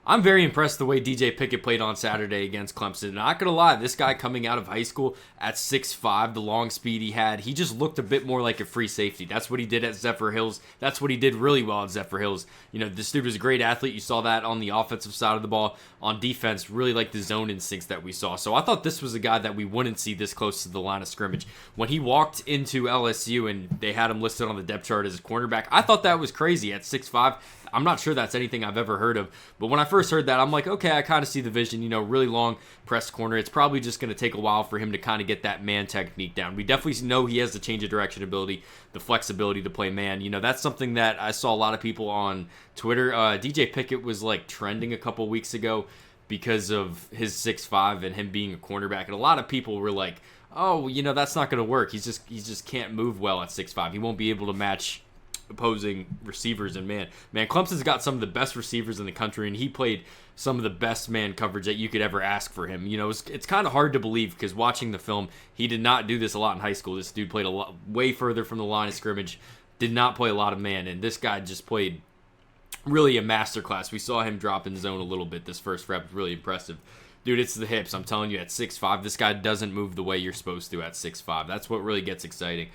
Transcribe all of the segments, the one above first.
I'm very impressed the way DJ Pickett played on Saturday against Clemson. Not going to lie, this guy coming out of high school at 6'5", the long speed he had, he just looked a bit more like a free safety. That's what he did at Zephyr Hills. That's what he did really well at Zephyr Hills. You know, this dude was a great athlete. You saw that on the offensive side of the ball. On defense, really like the zone instincts that we saw. So I thought this was a guy that we wouldn't see this close to the line of scrimmage. When he walked into LSU and they had him listed on the depth chart as a cornerback, I thought that was crazy at 6'5". I'm not sure that's anything I've ever heard of. But when I first heard that, I'm like, okay, I kind of see the vision. You know, really long press corner. It's probably just going to take a while for him to kind of get that man technique down. We definitely know he has the change of direction ability, the flexibility to play man. You know, that's something that I saw a lot of people on Twitter. DJ Pickett was like trending a couple weeks ago because of his 6'5" and him being a cornerback. And a lot of people were like, oh, you know, that's not going to work. He just can't move well at 6'5". He won't be able to match opposing receivers. And man, Clemson's got some of the best receivers in the country, and he played some of the best man coverage that you could ever ask for him. You know, it's kind of hard to believe because watching the film, he did not do this a lot in high school. This dude played a lot, way further from the line of scrimmage, did not play a lot of man, and this guy just played really a masterclass. We saw him drop in zone a little bit. This first rep was really impressive. Dude, it's the hips. I'm telling you, at 6'5", this guy doesn't move the way you're supposed to at 6'5". That's what really gets exciting.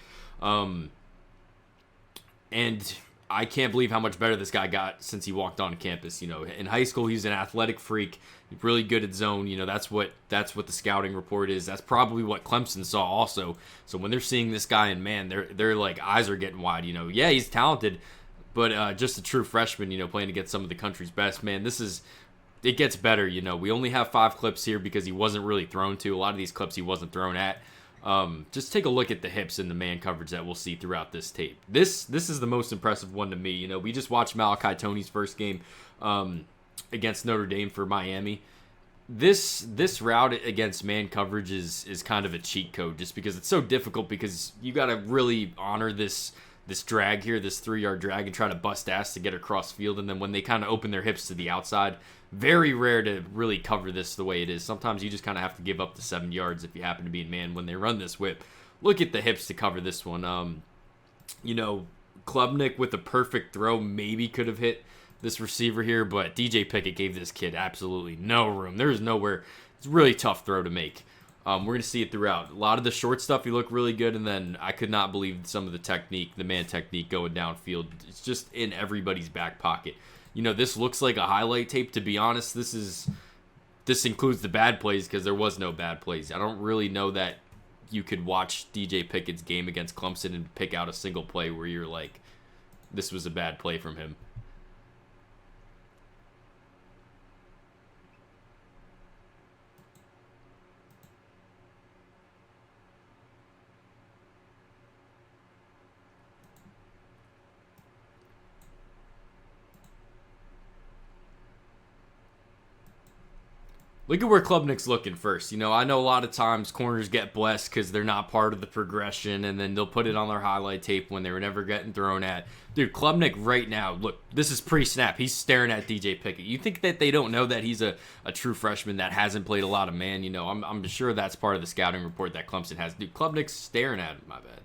And I can't believe how much better this guy got since he walked on campus. You know, in high school, he's an athletic freak, really good at zone. You know, that's what the scouting report is. That's probably what Clemson saw also. So when they're seeing this guy in man, they're like, eyes are getting wide. You know, yeah, he's talented, but just a true freshman. You know, playing against some of the country's best. Man, it gets better. You know, we only have 5 clips here because he wasn't really thrown to. A lot of these clips he wasn't thrown at. Just take a look at the hips and the man coverage that we'll see throughout this tape. This is the most impressive one to me. You know, we just watched Malachi Toney's first game against Notre Dame for Miami. This route against man coverage is kind of a cheat code just because it's so difficult because you got to really honor this drag here, this 3-yard drag, and try to bust ass to get across field. And then when they kind of open their hips to the outside, very rare to really cover this the way it is. Sometimes you just kind of have to give up the 7 yards if you happen to be in man when they run this whip. Look at the hips to cover this one. You know, Klubnik with a perfect throw maybe could have hit this receiver here, but DJ Pickett gave this kid absolutely no room. There's nowhere. It's a really tough throw to make. We're going to see it throughout. A lot of the short stuff, he looked really good, and then I could not believe some of the technique, the man technique going downfield. It's just in everybody's back pocket. You know, this looks like a highlight tape. To be honest, this includes the bad plays because there was no bad plays. I don't really know that you could watch DJ Pickett's game against Clemson and pick out a single play where you're like, this was a bad play from him. Look at where Klubnik's looking first. You know, I know a lot of times corners get blessed because they're not part of the progression, and then they'll put it on their highlight tape when they were never getting thrown at. Dude, Klubnik right now, look, this is pre-snap. He's staring at DJ Pickett. You think that they don't know that he's a true freshman that hasn't played a lot of man? You know, I'm sure that's part of the scouting report that Clemson has. Dude, Klubnik's staring at him, my bad.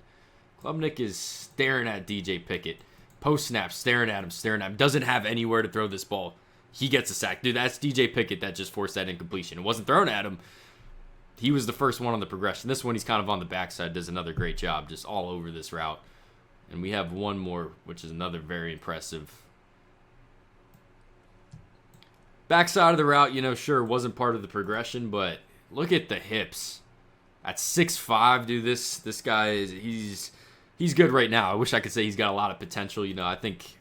Klubnik is staring at DJ Pickett. Post-snap, staring at him. Doesn't have anywhere to throw this ball. He gets a sack. Dude, that's DJ Pickett that just forced that incompletion. It wasn't thrown at him. He was the first one on the progression. This one, he's kind of on the backside, does another great job, just all over this route. And we have one more, which is another very impressive. Backside of the route, you know, sure, wasn't part of the progression, but look at the hips. At 6'5", dude, this guy he's good right now. I wish I could say he's got a lot of potential. You know, I think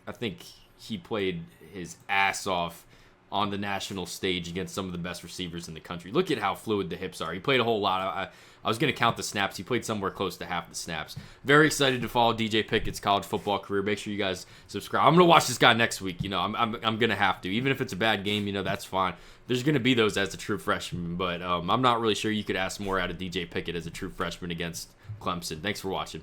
he played his ass off on the national stage against some of the best receivers in the country. Look at how fluid the hips are. He played a whole lot. I was going to count the snaps. He played somewhere close to half the snaps. Very excited to follow DJ Pickett's college football career. Make sure you guys subscribe. I'm going to watch this guy next week. You know, I'm going to have to. Even if it's a bad game, you know, that's fine. There's going to be those as a true freshman, but I'm not really sure you could ask more out of DJ Pickett as a true freshman against Clemson. Thanks for watching.